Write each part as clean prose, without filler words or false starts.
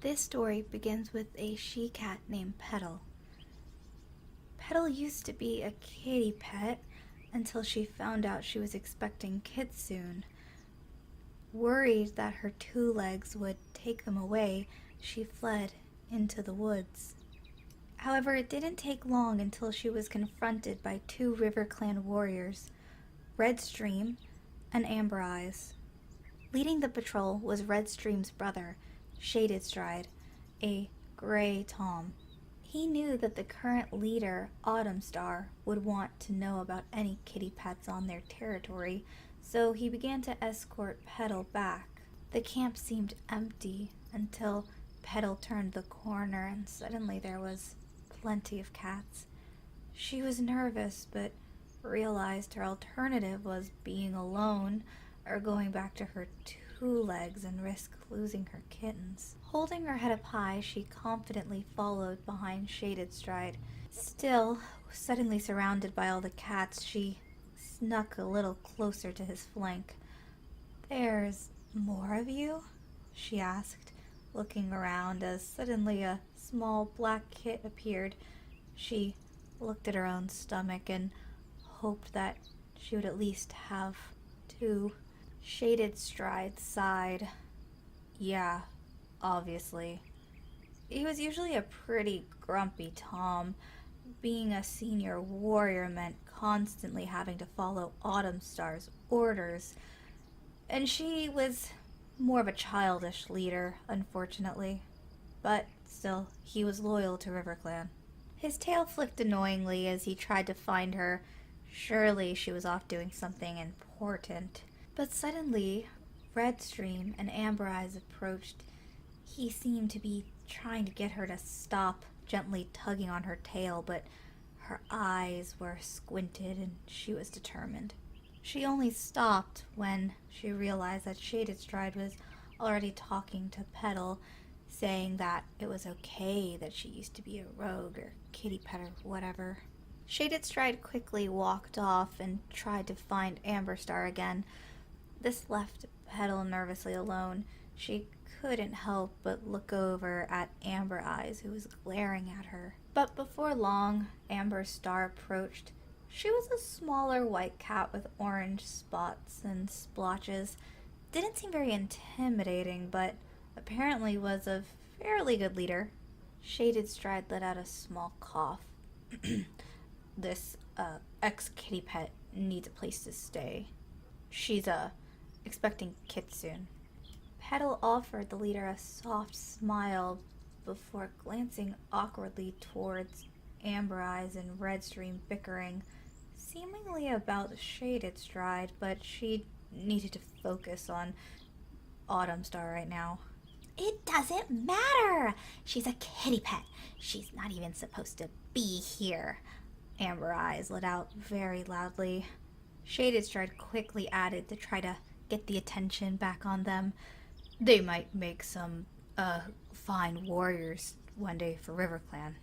This story begins with a she-cat named Petal. Petal used to be a kitty pet until she found out she was expecting kids soon. Worried that her two legs would take them away, she fled into the woods. However, it didn't take long until she was confronted by two RiverClan warriors, Redstream and Amber Eyes. Leading the patrol was Redstream's brother, Shaded Stride, a gray Tom. He knew that the current leader, Autumn Star, would want to know about any kitty pets on their territory, so he began to escort Petal back. The camp seemed empty until Petal turned the corner and suddenly there was plenty of cats. She was nervous, but realized her alternative was being alone or going back to her two legs and risk losing her kittens. Holding her head up high, she confidently followed behind Shaded Stride. Still, suddenly surrounded by all the cats, she snuck a little closer to his flank. "There's more of you?" she asked, looking around as suddenly a small black kit appeared. She looked at her own stomach and hoped that she would at least have two. Shaded Stride sighed. "Yeah, obviously." He was usually a pretty grumpy Tom. Being a senior warrior meant constantly having to follow Autumn Star's orders, and she was more of a childish leader, unfortunately. But still, he was loyal to RiverClan. His tail flicked annoyingly as he tried to find her. Surely she was off doing something important. But suddenly, Redstream and Amber Eyes approached. He seemed to be trying to get her to stop, gently tugging on her tail, but her eyes were squinted and she was determined. She only stopped when she realized that Shaded Stride was already talking to Petal, saying that it was okay that she used to be a rogue or kitty pet or whatever. Shaded Stride quickly walked off and tried to find Amber Star again. This left Petal nervously alone. She couldn't help but look over at Amber Eyes, who was glaring at her. But before long, Amber Star approached. She was a smaller white cat with orange spots and splotches. Didn't seem very intimidating, but apparently was a fairly good leader. Shaded Stride let out a small cough. "This, ex-kitty pet needs a place to stay. She's, expecting kids soon." Petal offered the leader a soft smile before glancing awkwardly towards Amber Eyes and Redstream bickering, seemingly about Shaded Stride, but she needed to focus on Autumn Star right now. "It doesn't matter! She's a kitty pet. She's not even supposed to be here," Amber Eyes let out very loudly. Shaded Stride quickly added to try to get the attention back on them. "They might make some, fine warriors one day for RiverClan."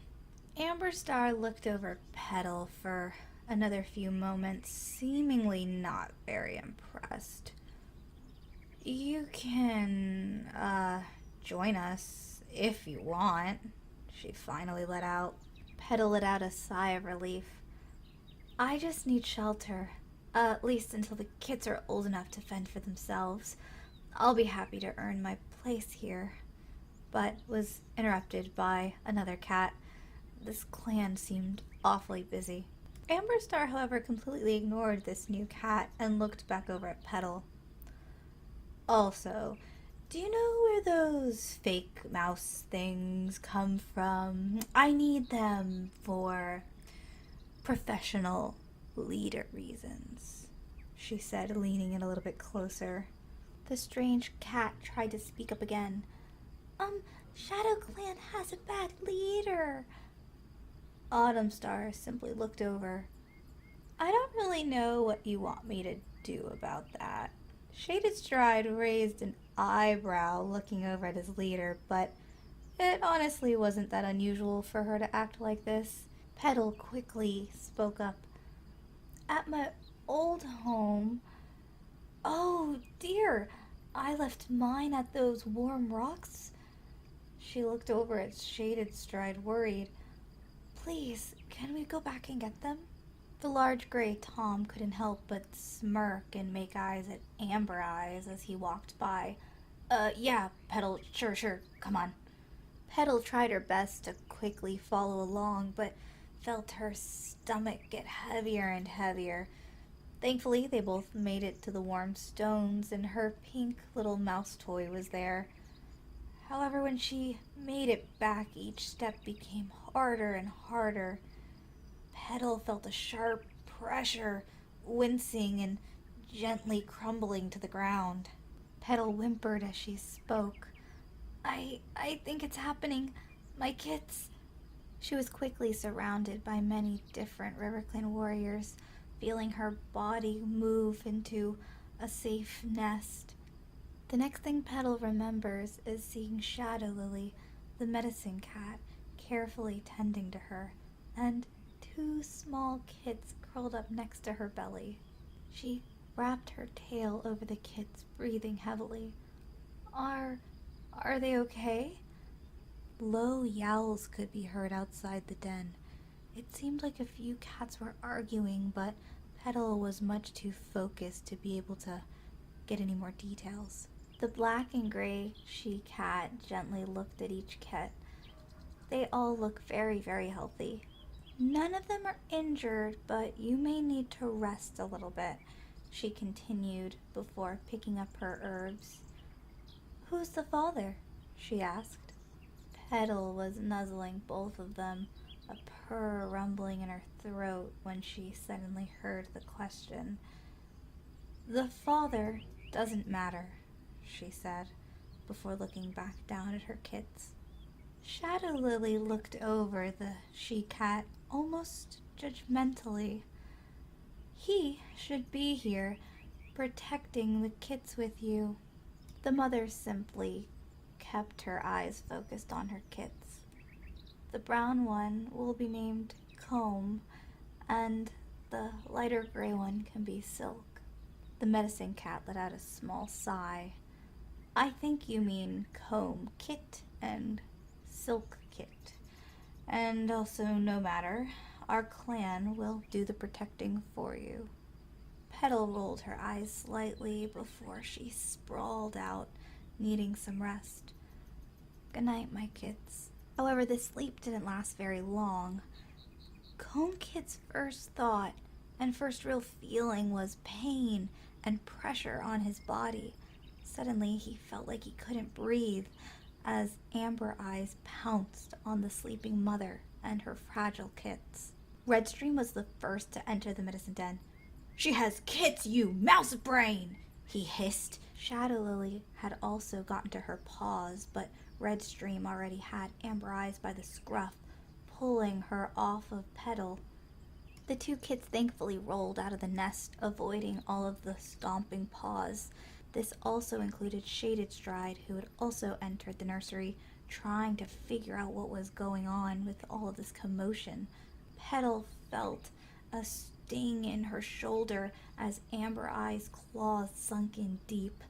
Amber Star looked over Petal for another few moments, seemingly not very impressed. "You can, join us if you want," she finally let out. Petal let out a sigh of relief. "I just need shelter, at least until the kids are old enough to fend for themselves. I'll be happy to earn my place here," but was interrupted by another cat. This clan seemed awfully busy. Amber Star, however, completely ignored this new cat and looked back over at Petal. "Also, do you know where those fake mouse things come from? I need them for professional leader reasons," she said, leaning in a little bit closer. The strange cat tried to speak up again. Shadow Clan has a bad leader." Autumn Star simply looked over. "I don't really know what you want me to do about that." Shaded Stride raised an eyebrow looking over at his leader, but it honestly wasn't that unusual for her to act like this. Petal quickly spoke up. "At my old home, oh dear, I left mine at those warm rocks." She looked over at Shaded Stride, worried. Please, can we go back and get them? The large gray Tom couldn't help but smirk and make eyes at Amber Eyes as he walked by. Yeah, Petal, sure, come on. Petal tried her best to quickly follow along, but felt her stomach get heavier and heavier. Thankfully, they both made it to the warm stones, and her pink little mouse toy was there. However, when she made it back, each step became harder and harder. Petal felt a sharp pressure, wincing and gently crumbling to the ground. Petal whimpered as she spoke. I think it's happening. My kits. She was quickly surrounded by many different RiverClan warriors, feeling her body move into a safe nest. The next thing Petal remembers is seeing Shadow Lily, the medicine cat, carefully tending to her, and 2 small kits curled up next to her belly. She wrapped her tail over the kits, breathing heavily. Are they okay? Low yowls could be heard outside the den. It seemed like a few cats were arguing, but Petal was much too focused to be able to get any more details. The black and gray she-cat gently looked at each kit. They all look very, very healthy. None of them are injured, but you may need to rest a little bit, she continued before picking up her herbs. Who's the father? She asked. Petal was nuzzling both of them, a purr rumbling in her throat when she suddenly heard the question. The father doesn't matter, she said, before looking back down at her kits. Shadow Lily looked over the she-cat almost judgmentally. He should be here, protecting the kits with you. The mother simply kept her eyes focused on her kits. The brown one will be named Comb, and the lighter gray one can be Silk. The medicine cat let out a small sigh. I think you mean Comb Kit and Silk Kit. And also, no matter, our clan will do the protecting for you. Petal rolled her eyes slightly before she sprawled out, needing some rest. Good night, my kits. However, the sleep didn't last very long. Comb Kit's first thought and first real feeling was pain and pressure on his body. Suddenly, he felt like he couldn't breathe as Amber Eyes pounced on the sleeping mother and her fragile kits. Redstream was the first to enter the medicine den. She has kits, you mouse brain! He hissed. Shadow Lily had also gotten to her paws, but Redstream already had Amber Eyes by the scruff, pulling her off of Petal. The 2 kits thankfully rolled out of the nest, avoiding all of the stomping paws. This also included Shaded Stride, who had also entered the nursery, trying to figure out what was going on with all of this commotion. Petal felt a sting in her shoulder as Amber Eyes' claws sunk in deep.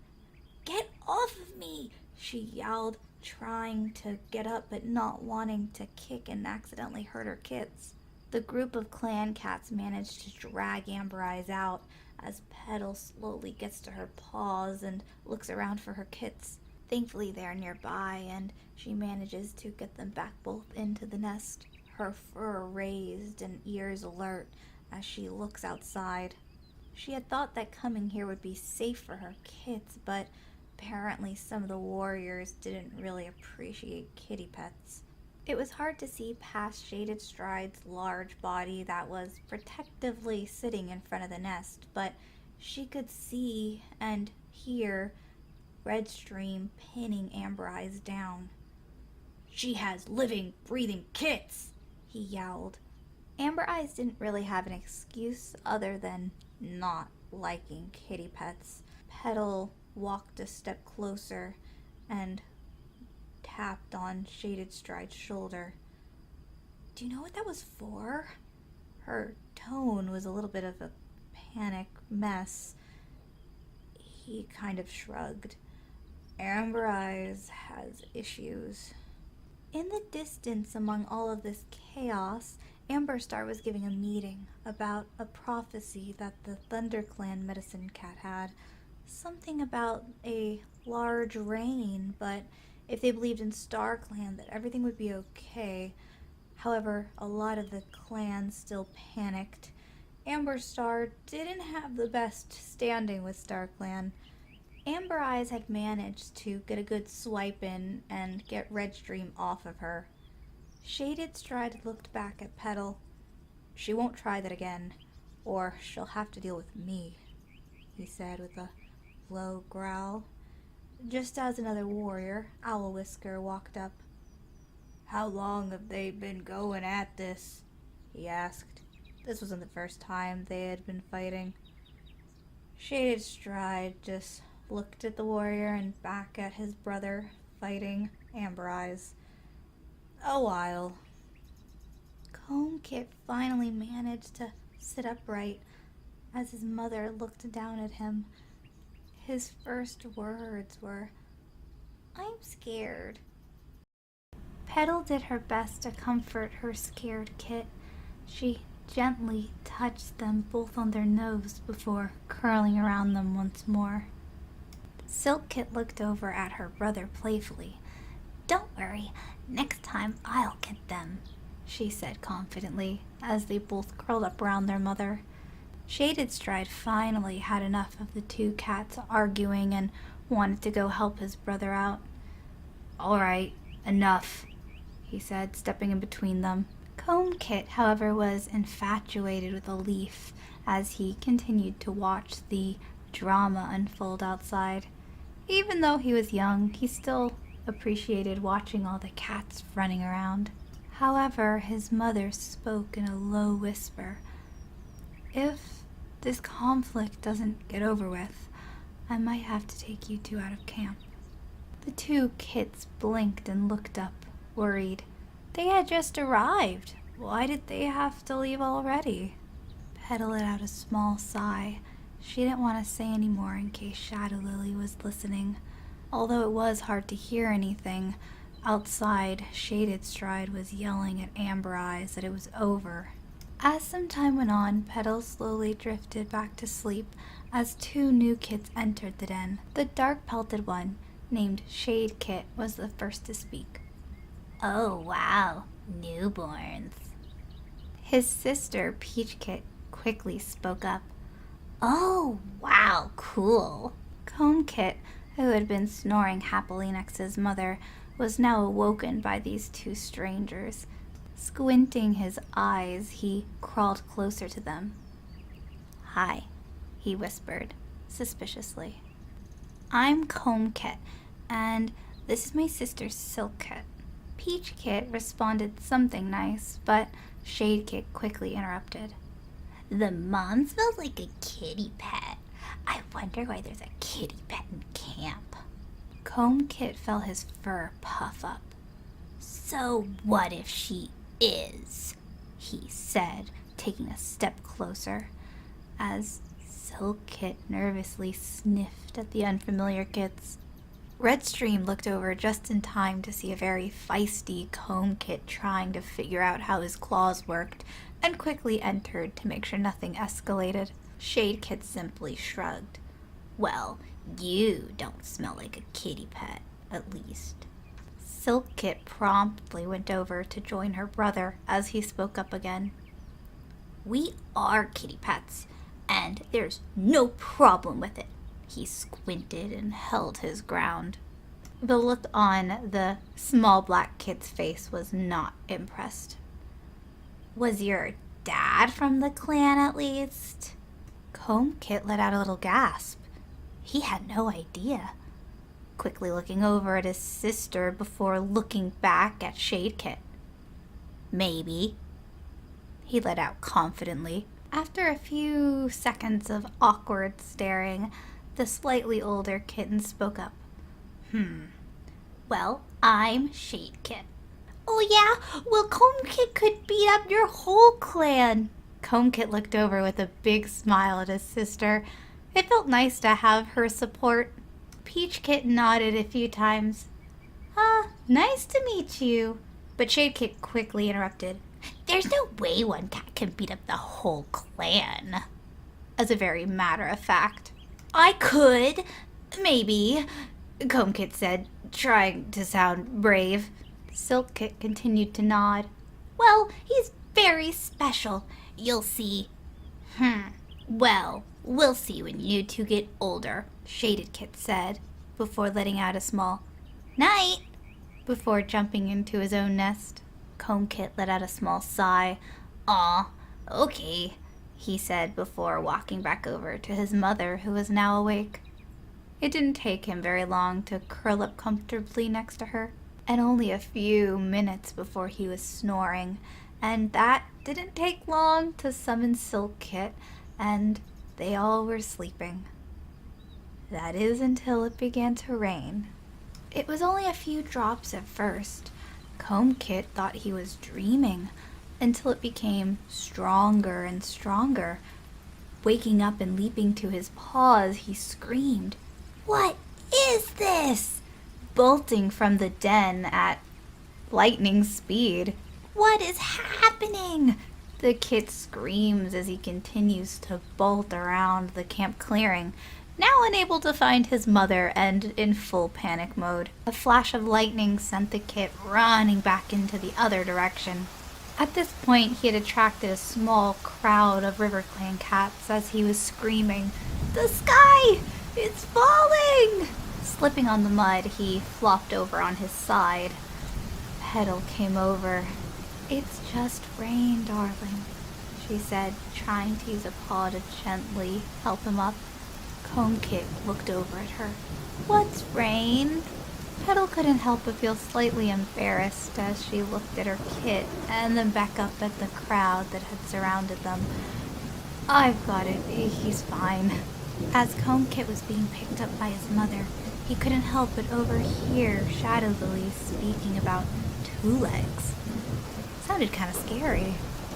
Get off of me! She yelled, trying to get up but not wanting to kick and accidentally hurt her kits. The group of clan cats managed to drag Amber Eyes out as Petal slowly gets to her paws and looks around for her kits. Thankfully they are nearby and she manages to get them back both into the nest, her fur raised and ears alert as she looks outside. She had thought that coming here would be safe for her kits, but apparently some of the warriors didn't really appreciate kitty pets. It was hard to see past Shaded Stride's large body that was protectively sitting in front of the nest, but she could see and hear Redstream pinning Amber Eyes down. She has living, breathing kits, he yowled. Amber Eyes didn't really have an excuse other than not liking kitty pets. Petal walked a step closer and tapped on Shaded Stride's shoulder. Do you know what that was for? Her tone was a little bit of a panic mess. He kind of shrugged. Amber Eyes has issues. In the distance among all of this chaos, Amberstar was giving a meeting about a prophecy that the ThunderClan medicine cat had. Something about a large rain, but if they believed in StarClan that everything would be okay. However, a lot of the clans still panicked. Amberstar didn't have the best standing with StarClan. Amber Eyes had managed to get a good swipe in and get Redstream off of her. Shaded Stride looked back at Petal. "She won't try that again, or she'll have to deal with me," he said with a low growl. Just as another warrior, Owl Whisker, walked up. "How long have they been going at this?" he asked. This wasn't the first time they had been fighting. Shaded Stride just looked at the warrior and back at his brother fighting Amber Eyes. "A while." Comb Kit finally managed to sit upright as his mother looked down at him. His first words were, "I'm scared." Petal did her best to comfort her scared Kit. She gently touched them both on their nose before curling around them once more. Silk Kit looked over at her brother playfully. "Don't worry, next time I'll get them," she said confidently as they both curled up around their mother. Shaded Stride finally had enough of the two cats arguing and wanted to go help his brother out. "All right, enough," he said, stepping in between them. Comb Kit, however, was infatuated with a leaf as he continued to watch the drama unfold outside. Even though he was young, he still appreciated watching all the cats running around. However, his mother spoke in a low whisper. "If this conflict doesn't get over with, I might have to take you two out of camp." The two kits blinked and looked up, worried. They had just arrived. Why did they have to leave already? Petal let out a small sigh. She didn't want to say any more in case Shadow Lily was listening. Although it was hard to hear anything, outside, Shaded Stride was yelling at Amber Eyes that it was over. As some time went on, Petal slowly drifted back to sleep as two new kits entered the den. The dark-pelted one, named Shade Kit, was the first to speak. "Oh wow, newborns." His sister, Peach Kit, quickly spoke up. "Oh wow, cool." Comb Kit, who had been snoring happily next to his mother, was now awoken by these two strangers. Squinting his eyes, he crawled closer to them. "Hi," he whispered, suspiciously. "I'm Comb Kit, and this is my sister Silk Kit." Peach Kit responded something nice, but Shade Kit quickly interrupted. "The mom smells like a kitty pet. I wonder why there's a kitty pet in camp." Comb Kit felt his fur puff up. "So what if she is?" he said, taking a step closer, as Silk Kit nervously sniffed at the unfamiliar kits. Redstream looked over just in time to see a very feisty Comb Kit trying to figure out how his claws worked, and quickly entered to make sure nothing escalated. Shade Kit simply shrugged. "Well, you don't smell like a kitty pet, at least." Silk Kit promptly went over to join her brother as he spoke up again. "We are kitty pets, and there's no problem with it." He squinted and held his ground. The look on the small black kit's face was not impressed. "Was your dad from the clan at least?" Comb Kit let out a little gasp. He had no idea. Quickly looking over at his sister before looking back at Shade Kit. "Maybe," he let out confidently. After a few seconds of awkward staring, the slightly older kitten spoke up. "Well, I'm Shade Kit." "Oh yeah? Well, Comb Kit could beat up your whole clan." Comb Kit looked over with a big smile at his sister. It felt nice to have her support. Peach Kit nodded a few times. "Nice to meet you," But Shade Kit quickly interrupted. There's no way one cat can beat up the whole clan. As a very matter of fact. I could, maybe, Comb Kit said, trying to sound brave. Silk Kit continued to nod. Well, he's very special. You'll see. Well, we'll see when you two get older, Shaded Kit said, before letting out a small night. Before jumping into his own nest, Comb Kit let out a small sigh. Aw, okay, he said before walking back over to his mother, who was now awake. It didn't take him very long to curl up comfortably next to her, and only a few minutes before he was snoring, and that didn't take long to summon Silk Kit, and they all were sleeping. That is until it began to rain. It was only a few drops at first. Comb Kit thought he was dreaming until it became stronger and stronger. Waking up and leaping to his paws, he screamed, "What is this?" bolting from the den at lightning speed. "What is happening?" the kit screams as he continues to bolt around the camp clearing, now unable to find his mother and in full panic mode. A flash of lightning sent the kit running back into the other direction. At this point, he had attracted a small crowd of RiverClan cats as he was screaming, "The sky! It's falling!" Slipping on the mud, he flopped over on his side. Petal came over. "It's just rain, darling," she said, trying to use a paw to gently help him up. Comb Kit looked over at her. "What's rain?" Petal couldn't help but feel slightly embarrassed as she looked at her kit and then back up at the crowd that had surrounded them. "I've got it. He's fine." As Comb Kit was being picked up by his mother, he couldn't help but overhear Shadow Lily speaking about two legs. Sounded kind of scary.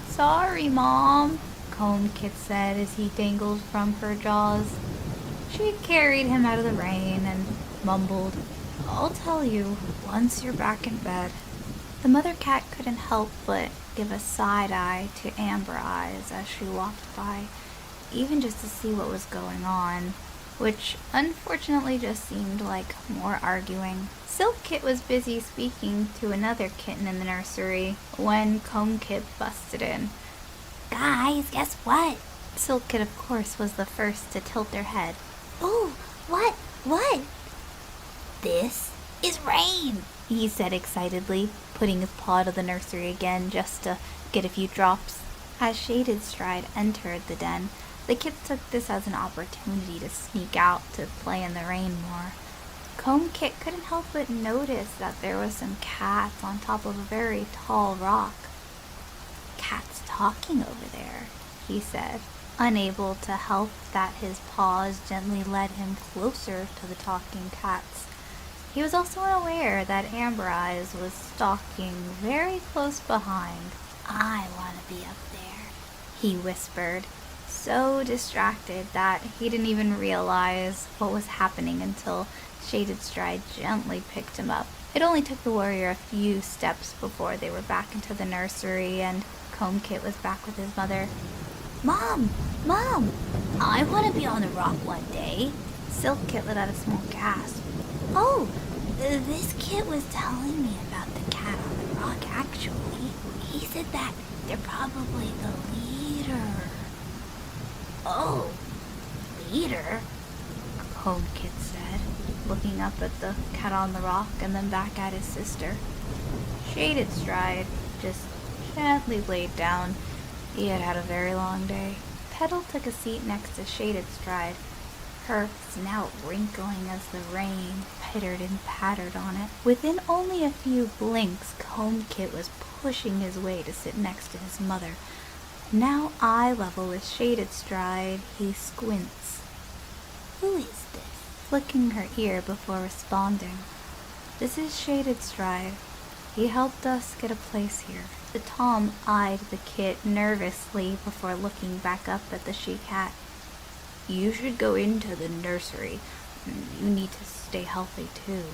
"Sorry, Mom," Comb Kit said as he dangled from her jaws. She carried him out of the rain and mumbled, "I'll tell you once you're back in bed." The mother cat couldn't help but give a side eye to Amber Eyes as she walked by, even just to see what was going on, which unfortunately just seemed like more arguing. Silk Kit was busy speaking to another kitten in the nursery when Comb Kit busted in. "Guys, guess what?" Silk Kit, of course, was the first to tilt their head. "Oh, what? What?" "This is rain," he said excitedly, putting his paw to the nursery again just to get a few drops. As Shaded Stride entered the den, the kids took this as an opportunity to sneak out to play in the rain more. Comb Kit couldn't help but notice that there was some cats on top of a very tall rock. "Cats talking over there," he said, unable to help that his paws gently led him closer to the talking cats. He was also unaware that Amber Eyes was stalking very close behind. "I want to be up there," he whispered, so distracted that he didn't even realize what was happening until Shaded Stride gently picked him up. It only took the warrior a few steps before they were back into the nursery and Comb Kit was back with his mother. "Mom! Mom! I want to be on the rock one day." Silk Kit let out a small gasp. "Oh, this kid was telling me about the cat on the rock, actually. He said that they're probably the leader." "Oh, leader?" Comb Kit said, looking up at the cat on the rock and then back at his sister. Shaded Stride just gently laid down. He had had a very long day. Petal took a seat next to Shaded Stride, her snout wrinkling as the rain pittered and pattered on it. Within only a few blinks, Comb Kit was pushing his way to sit next to his mother. Now eye level with Shaded Stride, he squints. "Who is this?" flicking her ear before responding. "This is Shaded Stride. He helped us get a place here." The Tom eyed the kit nervously before looking back up at the she-cat. "You should go into the nursery. You need to stay healthy too."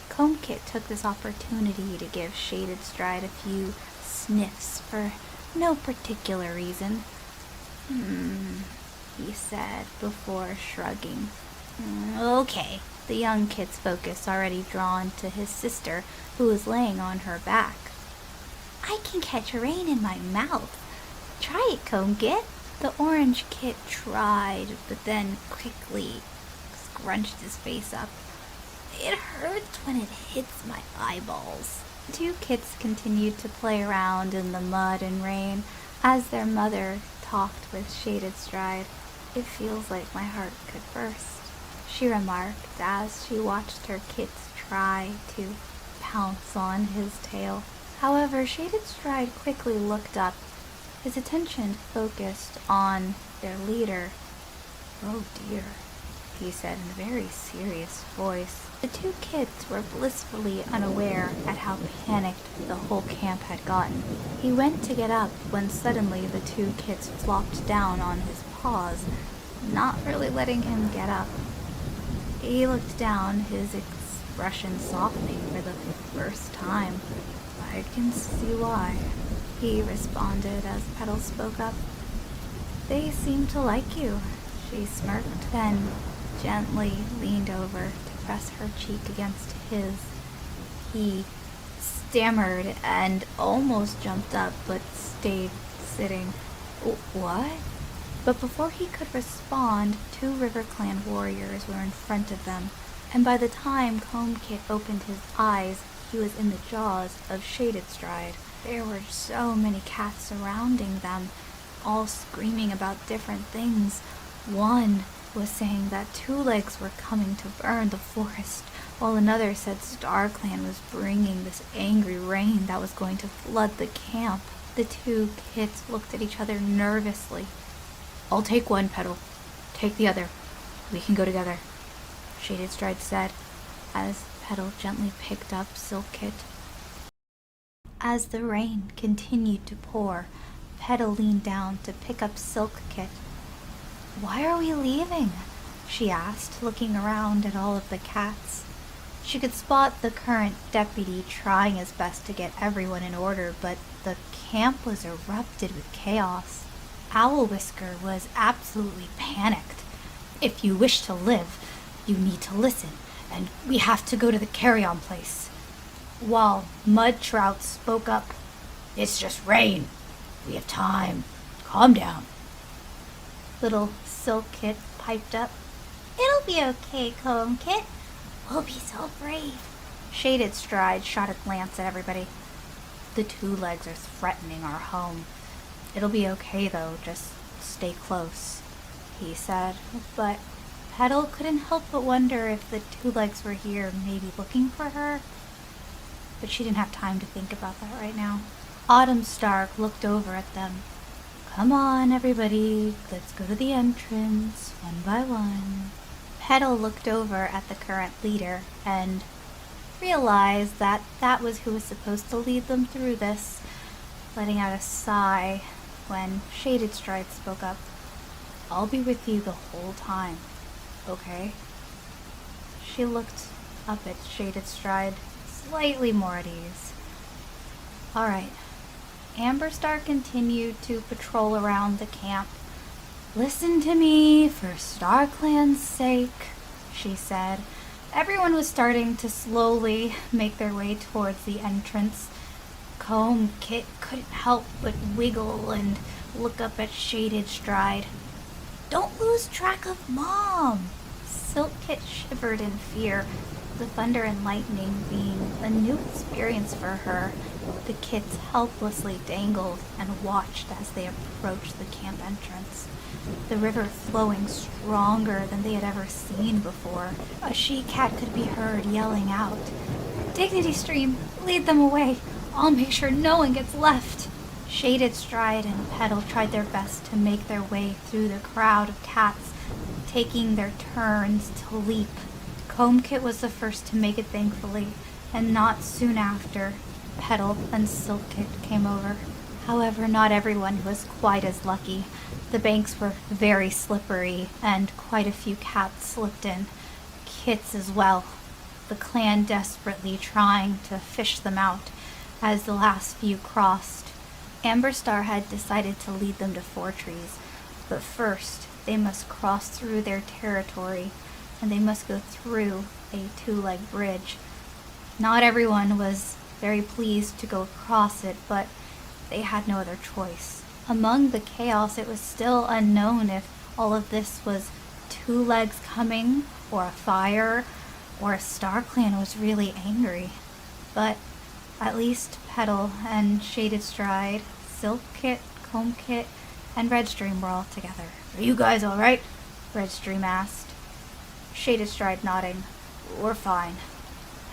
Comb Kit took this opportunity to give Shaded Stride a few sniffs for no particular reason. He said before shrugging. Okay. The young kid's focus already drawn to his sister, who was laying on her back. I can catch rain in my mouth. Try it, Comb Kit. The orange kid tried, but then quickly scrunched his face up. It hurts when it hits my eyeballs. The two kids continued to play around in the mud and rain as their mother talked with Shaded Stride. It feels like my heart could burst, she remarked as she watched her kids try to pounce on his tail. However, Shaded Stride quickly looked up, his attention focused on their leader. Oh dear, he said in a very serious voice. The two kids were blissfully unaware at how panicked the whole camp had gotten. He went to get up when suddenly the two kids flopped down on his paws, not really letting him get up. He looked down, his expression softening for the first time. I can see why, he responded as Petal spoke up. They seem to like you, she smirked, then gently leaned over to press her cheek against his. He stammered and almost jumped up, but stayed sitting. What? But before he could respond, two RiverClan warriors were in front of them, and by the time Comb Kit opened his eyes, he was in the jaws of Shaded Stride. There were so many cats surrounding them, all screaming about different things. One was saying that Two Legs were coming to burn the forest, while another said StarClan was bringing this angry rain that was going to flood the camp. The two kids looked at each other nervously. I'll take one, Petal. Take the other. We can go together, Shaded Stride said, as Petal gently picked up Silk Kit. As the rain continued to pour, Petal leaned down to pick up Silk Kit. Why are we leaving? She asked, looking around at all of the cats. She could spot the current deputy trying his best to get everyone in order, but the camp was erupted with chaos. Owl Whisker was absolutely panicked. If you wish to live, you need to listen, and we have to go to the carry-on place. While Mud Trout spoke up, It's just rain. We have time. Calm down. Little Silk Kit piped up. It'll be okay, Comb Kit. We'll be so brave. Shaded Stride shot a glance at everybody. The Two Legs are threatening our home. It'll be okay, though. Just stay close, he said. But Petal couldn't help but wonder if the Two Legs were here, maybe looking for her. But she didn't have time to think about that right now. Autumn Stark looked over at them. Come on, everybody. Let's go to the entrance, one by one. Petal looked over at the current leader and realized that that was who was supposed to lead them through this, letting out a sigh when Shaded Stride spoke up. I'll be with you the whole time, okay? She looked up at Shaded Stride, slightly more at ease. Alright. Amber Star continued to patrol around the camp. Listen to me for StarClan's sake, she said. Everyone was starting to slowly make their way towards the entrance. Comb Kit couldn't help but wiggle and look up at Shaded Stride. Don't lose track of Mom! Silk Kit shivered in fear, the thunder and lightning being a new experience for her. The kits helplessly dangled and watched as they approached the camp entrance. The river flowing stronger than they had ever seen before. A she-cat could be heard yelling out, Dignity Stream, lead them away. I'll make sure no one gets left. Shaded Stride and Petal tried their best to make their way through the crowd of cats, taking their turns to leap. Comb Kit was the first to make it, thankfully, and not soon after, Petal and Silk Kit came over. However, not everyone was quite as lucky. The banks were very slippery, and quite a few cats slipped in. Kits as well. the clan desperately trying to fish them out as the last few crossed. Amberstar had decided to lead them to Four Trees, but first they must cross through their territory, and they must go through a two-leg bridge. Not everyone was very pleased to go across it, but they had no other choice. Among the chaos, it was still unknown if all of this was two legs coming, or a fire, or a Star Clan was really angry. But at least Petal and Shaded Stride, Silk Kit, Comb Kit, and Redstream were all together. "Are you guys alright?" Redstream asked. Shaded Stride nodding. "We're fine."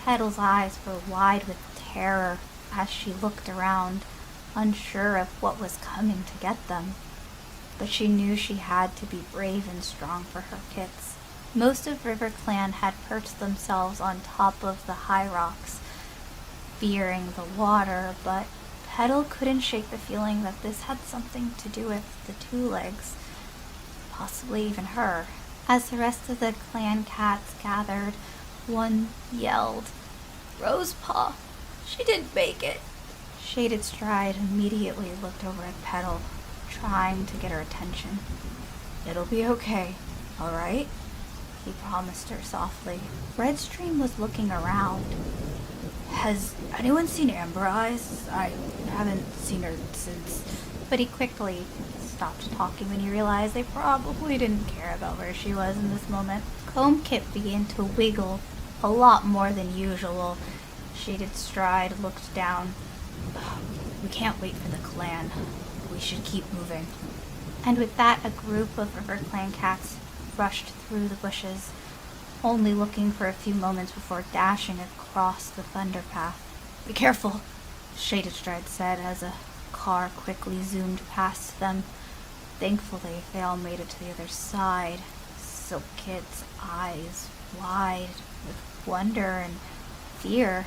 Petal's eyes were wide with terror as she looked around, unsure of what was coming to get them. But she knew she had to be brave and strong for her kits. Most of RiverClan had perched themselves on top of the high rocks, fearing the water, but Petal couldn't shake the feeling that this had something to do with the two legs, possibly even her. As the rest of the clan cats gathered, one yelled, "Rosepaw, she didn't make it." Shaded Stride immediately looked over at Petal, trying to get her attention. "It'll be okay, alright?" he promised her softly. Redstream was looking around. "Has anyone seen Amber Eyes? I haven't seen her since..." But he quickly stopped talking when he realized they probably didn't care about where she was in this moment. Comb Kit began to wiggle a lot more than usual. Shaded Stride looked down. "We can't wait for the clan. We should keep moving." And with that, a group of RiverClan cats rushed through the bushes, only looking for a few moments before dashing across the thunder path. "Be careful," Shaded Stride said as a car quickly zoomed past them. Thankfully, they all made it to the other side, Silk Kit's eyes wide with wonder and fear.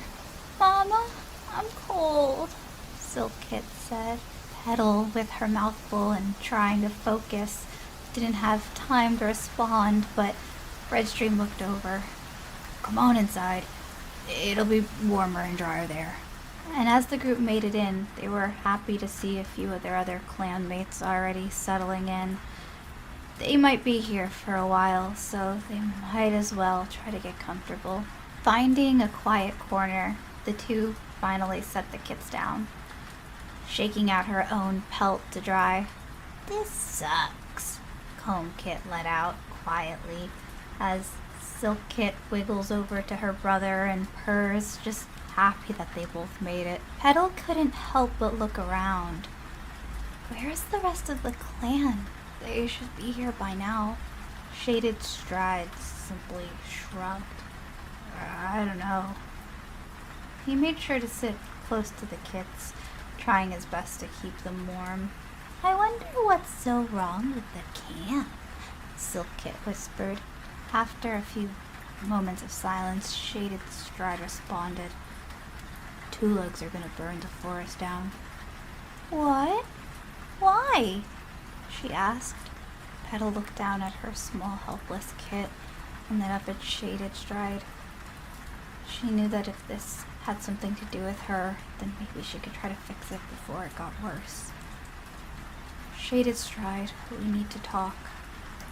"Mama, I'm cold," Silk Kit said. Petal, with her mouth full and trying to focus, didn't have time to respond, but Redstream looked over. "Come on inside. It'll be warmer and drier there." And as the group made it in, they were happy to see a few of their other clanmates already settling in. They might be here for a while, so they might as well try to get comfortable. Finding a quiet corner, the two finally set the kits down, shaking out her own pelt to dry. "This sucks," Comb Kit let out quietly as Silk Kit wiggles over to her brother and purrs, just happy that they both made it. Petal couldn't help but look around. Where's the rest of the clan? They should be here by now. Shaded Stride simply shrugged. "I don't know." He made sure to sit close to the kits, trying his best to keep them warm. "I wonder what's so wrong with the camp," Silk Kit whispered. After a few moments of silence, Shaded Stride responded. "Two legs are gonna burn the forest down." "What? Why?" she asked. Petal looked down at her small, helpless kit and then up at Shaded Stride. She knew that if this had something to do with her, then maybe she could try to fix it before it got worse. "Shaded Stride, we need to talk."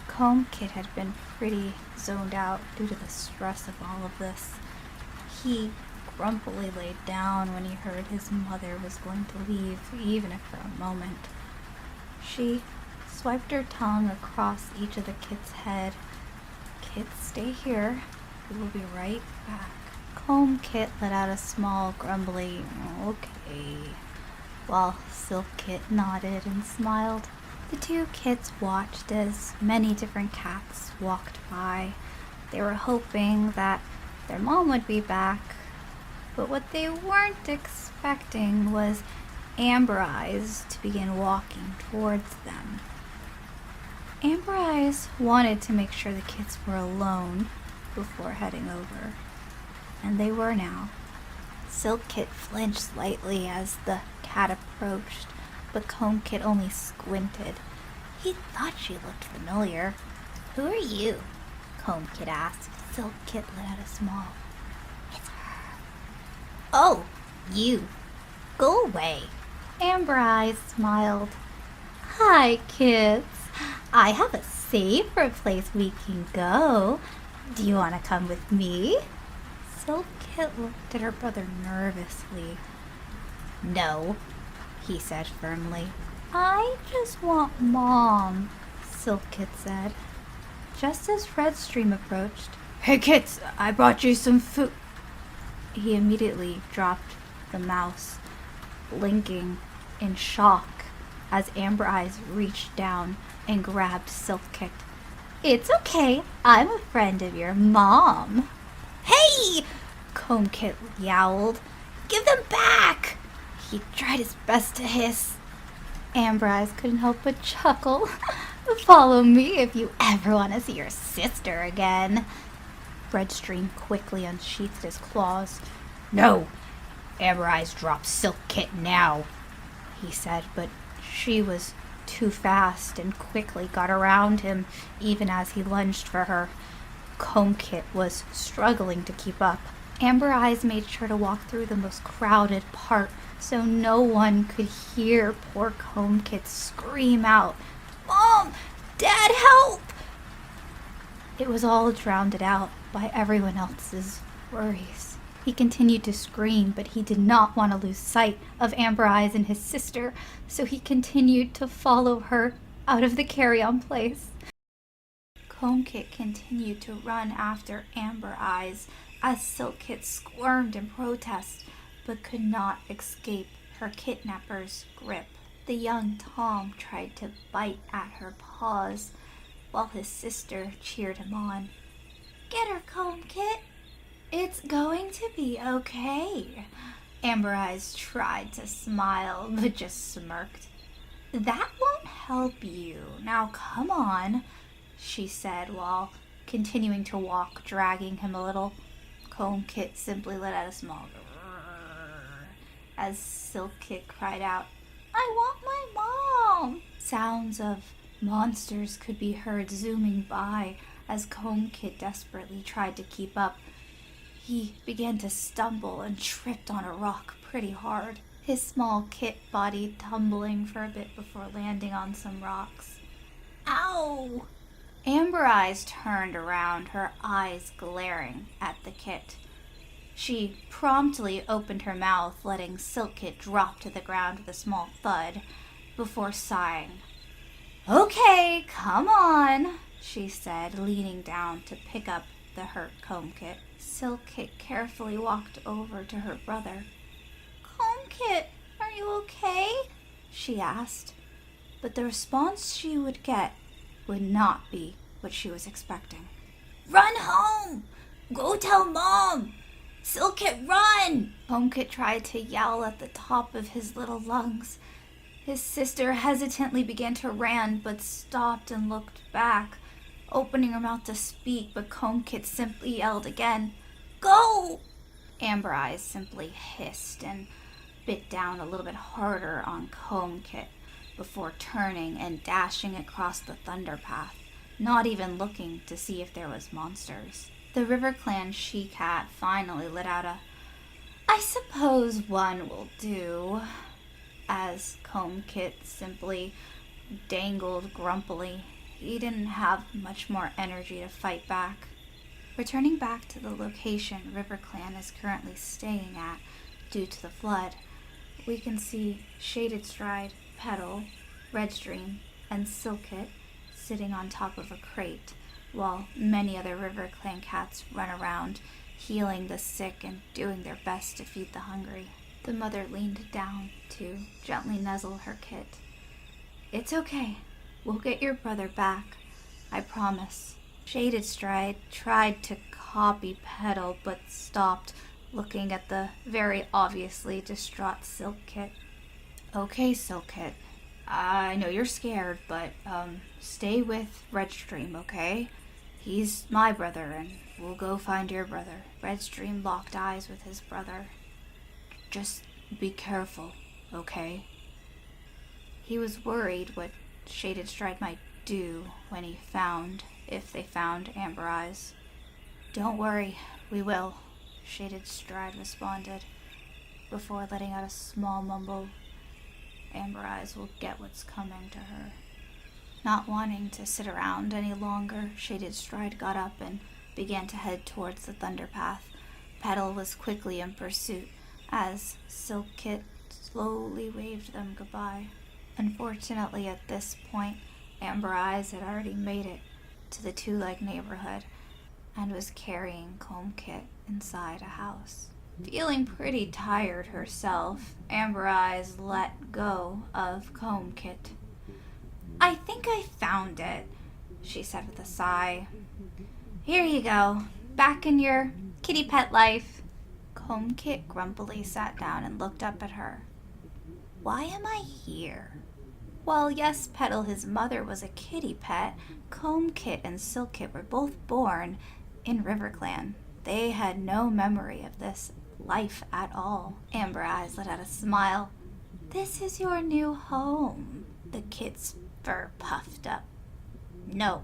Comb Kit had been pretty zoned out due to the stress of all of this. He grumpily laid down when he heard his mother was going to leave, even if for a moment. She swiped her tongue across each of the kids' head. "Kids, stay here. We will be right back." Comb Kit let out a small, grumbly, "Okay," while Silk Kit nodded and smiled. The two kids watched as many different cats walked by. They were hoping that their mom would be back, but what they weren't expecting was Amber Eyes to begin walking towards them. Amber Eyes wanted to make sure the kids were alone before heading over, and they were now. Silk Kit flinched slightly as the cat approached, but Comb Kit only squinted. He thought she looked familiar. "Who are you?" Comb Kit asked. Silk Kit let out a small Oh, you. Go away. Amber Eyes smiled. Hi, kids. I have a safer place we can go. Do you want to come with me? Silk Kit looked at her brother nervously. No, he said firmly. I just want Mom, Silk Kit said. Just as Redstream approached, "Hey kids, I brought you some food." He immediately dropped the mouse, blinking in shock as Amber Eyes reached down and grabbed Silk Kit. It's okay. I'm a friend of your mom. "Hey!" Comb Kit yowled. "Give them back!" He tried his best to hiss. Amber Eyes couldn't help but chuckle. Follow me if you ever want to see your sister again. Redstream quickly unsheathed his claws. No! Amber Eyes drop Silk Kit now, he said, but she was too fast and quickly got around him even as he lunged for her. Comb Kit was struggling to keep up. Amber Eyes made sure to walk through the most crowded part so no one could hear poor Comb Kit scream out, "Mom! Dad, help!" It was all drowned out by everyone else's worries. He continued to scream, but he did not want to lose sight of Amber Eyes and his sister, so he continued to follow her out of the carry-on place. Comb Kit continued to run after Amber Eyes as Silk Kit squirmed in protest, but could not escape her kidnapper's grip. The young Tom tried to bite at her paws, while his sister cheered him on. "Get her, Comb Kit. It's going to be okay." Amber Eyes tried to smile, but just smirked. "That won't help you. Now come on," she said while continuing to walk, dragging him a little. Comb Kit simply let out a small grrr as Silk Kit cried out, "I want my mom!" Sounds of monsters could be heard zooming by as Comb Kit desperately tried to keep up. He began to stumble and tripped on a rock pretty hard, his small kit body tumbling for a bit before landing on some rocks. "Ow!" Amber Eyes turned around, her eyes glaring at the kit. She promptly opened her mouth, letting Silk Kit drop to the ground with a small thud, before sighing. "Okay, come on," she said, leaning down to pick up the hurt Comb Kit. Silk Kit carefully walked over to her brother. "Comb Kit, are you okay?" she asked, but the response she would get would not be what she was expecting. "Run home! Go tell Mom! Silk Kit, run!" Comb Kit tried to yell at the top of his little lungs. His sister hesitantly began to run, but stopped and looked back, opening her mouth to speak, but Comb Kit simply yelled again, "Go!" Amber Eyes simply hissed and bit down a little bit harder on Comb Kit before turning and dashing across the thunder path, not even looking to see if there was monsters. The RiverClan she-cat finally let out a, "I suppose one will do," as Comb Kit simply dangled grumpily. He didn't have much more energy to fight back. Returning back to the location RiverClan is currently staying at due to the flood, we can see Shaded Stride, Petal, Redstream, and Silk Kit sitting on top of a crate, while many other RiverClan cats run around, healing the sick and doing their best to feed the hungry. The mother leaned down to gently nuzzle her kit. "It's okay. We'll get your brother back. I promise." Shaded Stride tried to copy Petal, but stopped, looking at the very obviously distraught Silk Kit. "Okay, Silk Kit. I know you're scared, but stay with Redstream, okay? He's my brother, and we'll go find your brother." Redstream locked eyes with his brother. "Just be careful, okay?" He was worried what Shaded Stride might do when if they found Amber Eyes. "Don't worry, we will," Shaded Stride responded. before letting out a small mumble. Amber Eyes will get what's coming to her. Not wanting to sit around any longer, Shaded Stride got up and began to head towards the Thunder Path. Petal was quickly in pursuit as Silk Kit slowly waved them goodbye. Unfortunately, at this point, Amber Eyes had already made it to the two-leg neighborhood and was carrying Comb Kit inside a house. Feeling pretty tired herself, Amber Eyes let go of Comb Kit. "I think I found it," she said with a sigh. "Here you go, back in your kitty pet life." Comb Kit grumpily sat down and looked up at her. "Why am I here?" While yes, Petal, his mother, was a kitty pet, Comb Kit and Silk Kit were both born in RiverClan. They had no memory of this life at all. Amber Eyes let out a smile. "This is your new home." The kit's fur puffed up. "No."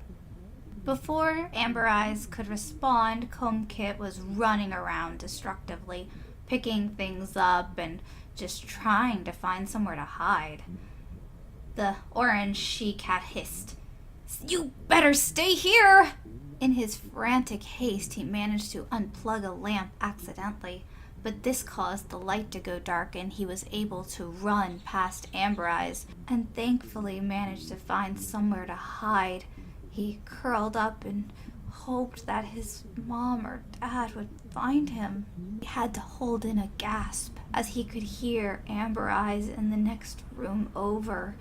Before Amber Eyes could respond, Comb Kit was running around destructively, picking things up and just trying to find somewhere to hide. The orange she-cat hissed, "You better stay here!" In his frantic haste, he managed to unplug a lamp accidentally, but this caused the light to go dark and he was able to run past Amber Eyes and thankfully managed to find somewhere to hide. He curled up and hoped that his mom or dad would find him. He had to hold in a gasp as he could hear Amber Eyes in the next room over.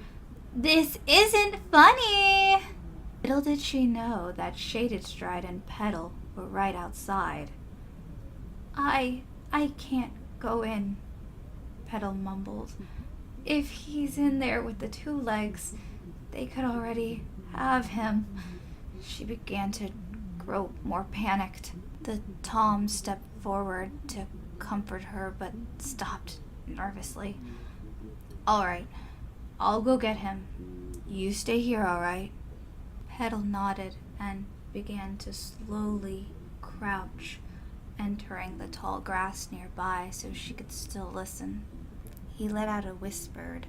"This isn't funny!" Little did she know that Shaded Stride and Petal were right outside. I can't go in," Petal mumbled. "If he's in there with the two legs, they could already have him." She began to grow more panicked. The Tom stepped forward to comfort her, but stopped nervously. "All right, I'll go get him. You stay here, all right?" Petal nodded and began to slowly crouch, entering the tall grass nearby so she could still listen. He let out a whispered,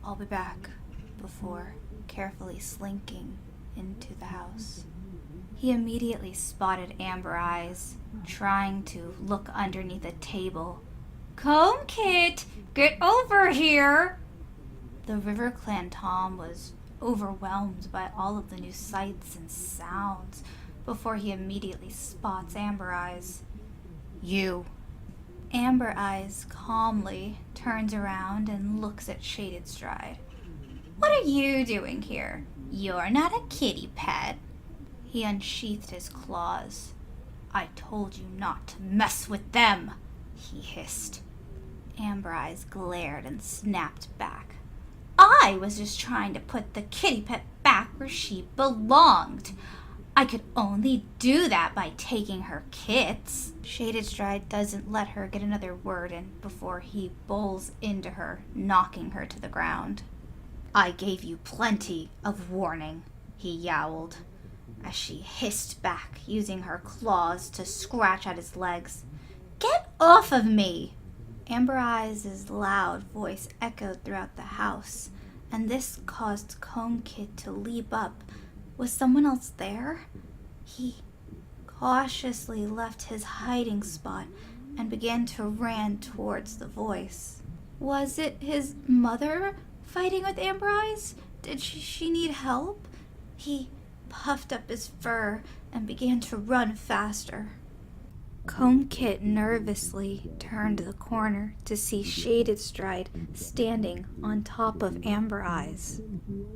"I'll be back," before carefully slinking into the house. He immediately spotted Amber Eyes, trying to look underneath a table. "Comb Kit, get over here!" The RiverClan Tom was overwhelmed by all of the new sights and sounds before he immediately spots Amber Eyes. "You." Amber Eyes calmly turns around and looks at Shaded Stride. "What are you doing here? You're not a kitty pet." He unsheathed his claws. "I told you not to mess with them," he hissed. Amber Eyes glared and snapped back. "I was just trying to put the kitty pet back where she belonged. I could only do that by taking her kits." Shaded Stride doesn't let her get another word in before he bowls into her, knocking her to the ground. "I gave you plenty of warning," he yowled, as she hissed back, using her claws to scratch at his legs. "Get off of me!" Amber Eyes' loud voice echoed throughout the house, and this caused Comb Kit to leap up. Was someone else there? He cautiously left his hiding spot and began to run towards the voice. Was it his mother fighting with Amber Eyes? Did she need help? He puffed up his fur and began to run faster. Comb Kit nervously turned the corner to see Shaded Stride standing on top of Amber Eyes.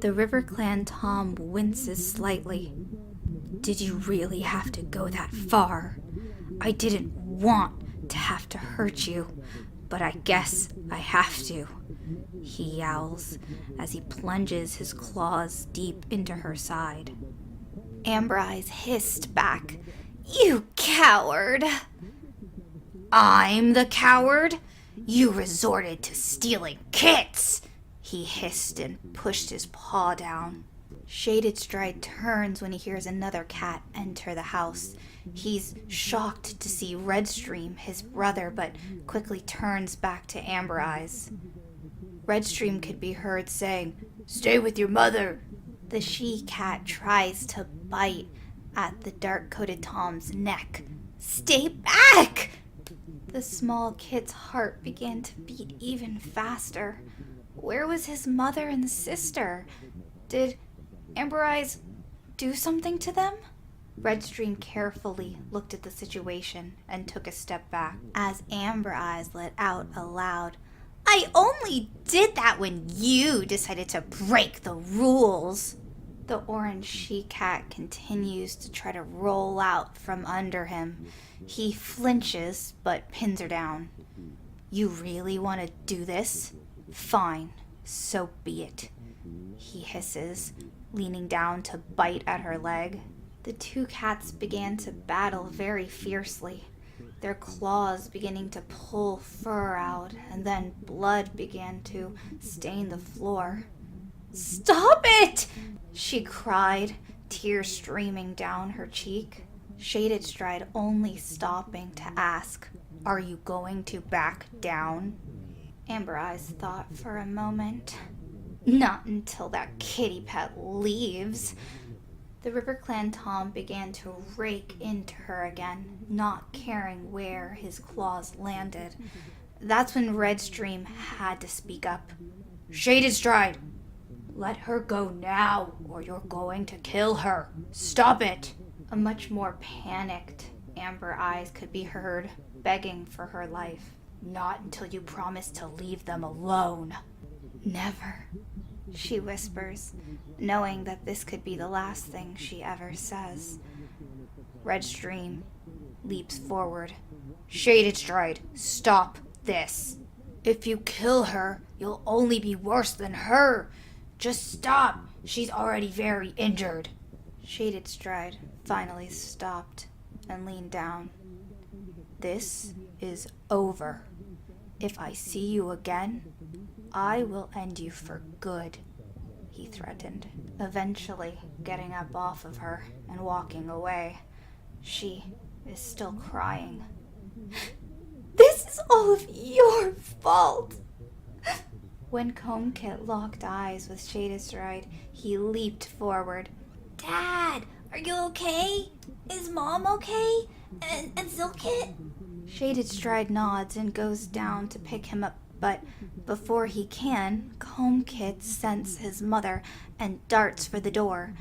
The RiverClan Tom winces slightly. "Did you really have to go that far? I didn't want to have to hurt you, but I guess I have to," he yowls as he plunges his claws deep into her side. Amber Eyes hissed back, "You coward!" "I'm the coward? You resorted to stealing kits!" he hissed and pushed his paw down. Shaded Stride turns when he hears another cat enter the house. He's shocked to see Redstream, his brother, but quickly turns back to Amber Eyes. Redstream could be heard saying, "Stay with your mother." The she-cat tries to bite at the dark-coated Tom's neck. "Stay back!" The small kid's heart began to beat even faster. Where was his mother and sister? Did Amber Eyes do something to them? Redstream carefully looked at the situation and took a step back as Amber Eyes let out a loud, "I only did that when you decided to break the rules." The orange she-cat continues to try to roll out from under him. He flinches but pins her down. "You really want to do this? Fine, so be it," he hisses, leaning down to bite at her leg. The two cats began to battle very fiercely, their claws beginning to pull fur out, and then blood began to stain the floor. "Stop it!" she cried, tears streaming down her cheek. Shaded Stride only stopping to ask, "Are you going to back down?" Amber Eyes thought for a moment. "Not until that kitty pet leaves." The RiverClan Tom began to rake into her again, not caring where his claws landed. That's when Redstream had to speak up. "Shaded Stride, let her go now, or you're going to kill her. Stop it!" A much more panicked Amber Eyes could be heard, begging for her life. "Not until you promise to leave them alone." "Never," she whispers, knowing that this could be the last thing she ever says. Redstream leaps forward. "Shaded Stride, stop this. If you kill her, you'll only be worse than her. Just stop. She's already very injured." Shaded Stride finally stopped and leaned down. "This is over. If I see you again, I will end you for good," he threatened, eventually getting up off of her and walking away. She is still crying. "This is all of your fault." When CombKit locked eyes with Shaded Stride, he leaped forward. "Dad, are you okay? Is Mom okay? And Silkit?" Shaded Stride nods and goes down to pick him up, but before he can, CombKit scents his mother and darts for the door.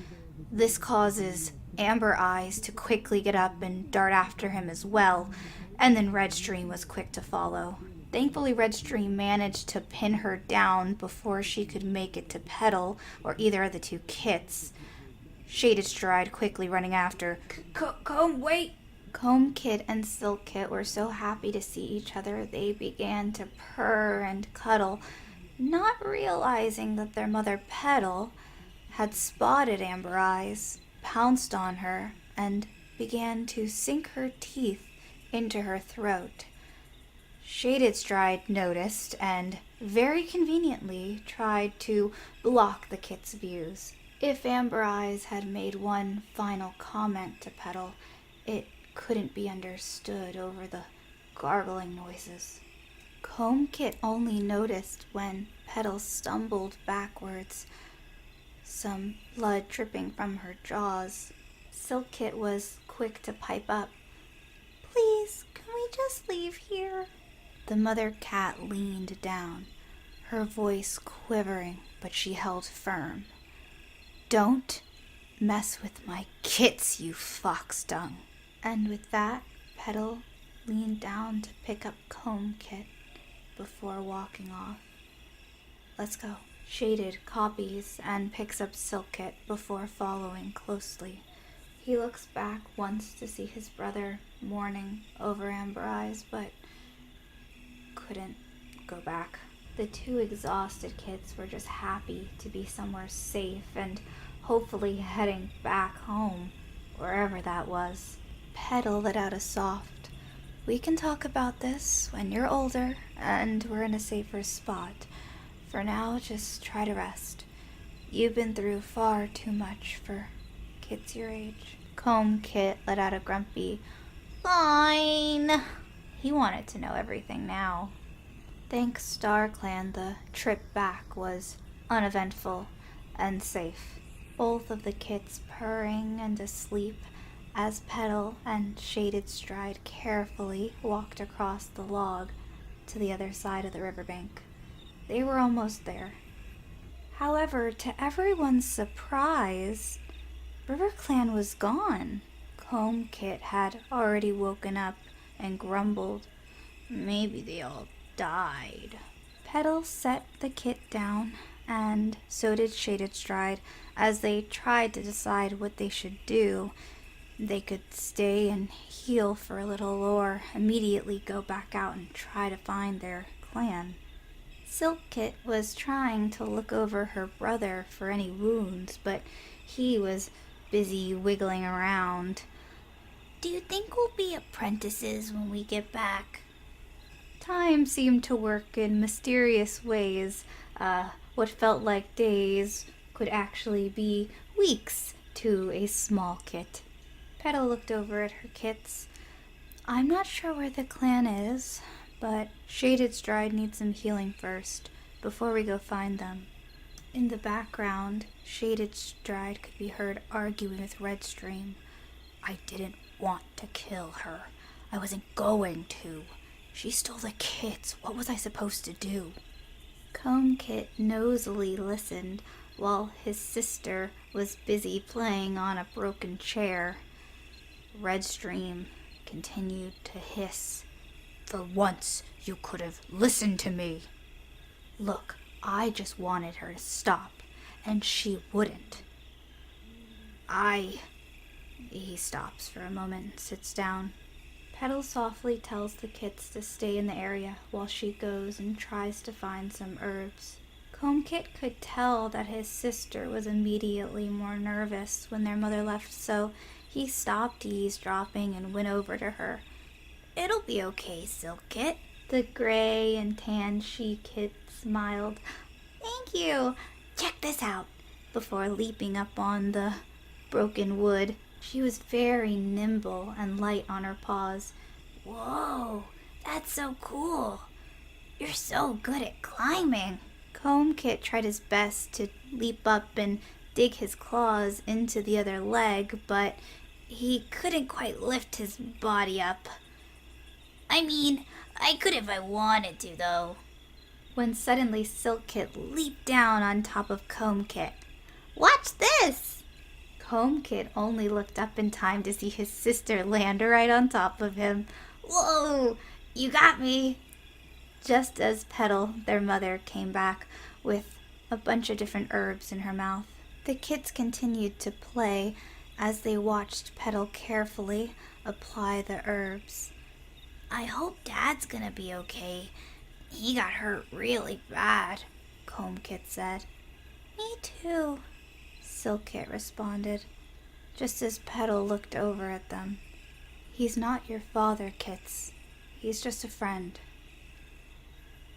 This causes Amber Eyes to quickly get up and dart after him as well, and then Redstream was quick to follow. Thankfully, Redstream managed to pin her down before she could make it to Petal or either of the two kits. Shaded Stride quickly running after. Comb, wait!" CombKit and Silkkit were so happy to see each other they began to purr and cuddle, not realizing that their mother Petal had spotted Amber Eyes, pounced on her, and began to sink her teeth into her throat. Shaded Stride noticed and, very conveniently, tried to block the kit's views. If Amber Eyes had made one final comment to Petal, it couldn't be understood over the gargling noises. CombKit only noticed when Petal stumbled backwards, some blood dripping from her jaws. Silkkit was quick to pipe up. "Please, can we just leave here?" The mother cat leaned down, her voice quivering, but she held firm. "Don't mess with my kits, you fox-dung." And with that, Petal leaned down to pick up CombKit before walking off. "Let's go." Shaded copies and picks up Silkkit before following closely. He looks back once to see his brother mourning over Amber Eyes, but couldn't go back. The two exhausted kids were just happy to be somewhere safe and hopefully heading back home, wherever that was. Petal let out a soft, "We can talk about this when you're older and we're in a safer spot. For now, just try to rest. You've been through far too much for kids your age. Comb Kit let out a grumpy, Fine. he wanted to know everything now. Thanks to our clan, the trip back was uneventful and safe. Both of the kits purring and asleep as Petal and Shaded Stride carefully walked across the log to the other side of the riverbank. They were almost there. However, to everyone's surprise, RiverClan was gone. Comb Kit had already woken up and grumbled, "Maybe they all died." Petal set the kit down, and so did Shaded Stride, as they tried to decide what they should do. They could stay and heal for a little, or immediately go back out and try to find their clan. Silk Kit was trying to look over her brother for any wounds, but he was busy wiggling around. Do you think we'll be apprentices when we get back? Time seemed to work in mysterious ways. What felt like days could actually be weeks to a small kit. Petal looked over at her kits. "I'm not sure where the clan is, but Shaded Stride needs some healing first, before we go find them." In the background, Shaded Stride could be heard arguing with Redstream. "I didn't want to kill her. I wasn't going to. She stole the kits. What was I supposed to do?" Comb Kit nosily listened while his sister was busy playing on a broken chair. Redstream continued to hiss. "For once, you could have listened to me." "Look, I just wanted her to stop, and she wouldn't." He stops for a moment and sits down. Petal softly tells the kits to stay in the area while she goes and tries to find some herbs. Comb Kit could tell that his sister was immediately more nervous when their mother left, so he stopped eavesdropping and went over to her. "It'll be okay, Silk Kit." The gray and tan she-kit smiled. "Thank you. Check this out," before leaping up on the broken wood. She was very nimble and light on her paws. "Whoa, that's so cool. You're so good at climbing." Comb Kit tried his best to leap up and dig his claws into the other leg, but he couldn't quite lift his body up. "I mean, I could if I wanted to, though." When suddenly Silk Kit leaped down on top of Comb Kit. "Watch this!" Comb Kit only looked up in time to see his sister land right on top of him. "Whoa, you got me." Just as Petal, their mother, came back with a bunch of different herbs in her mouth. The kits continued to play as they watched Petal carefully apply the herbs. "I hope Dad's gonna be okay. He got hurt really bad," Comb Kit said. "Me too," Silk Kit responded, just as Petal looked over at them. "He's not your father, Kits. He's just a friend."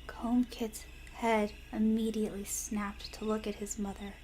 Comb Kit's head immediately snapped to look at his mother.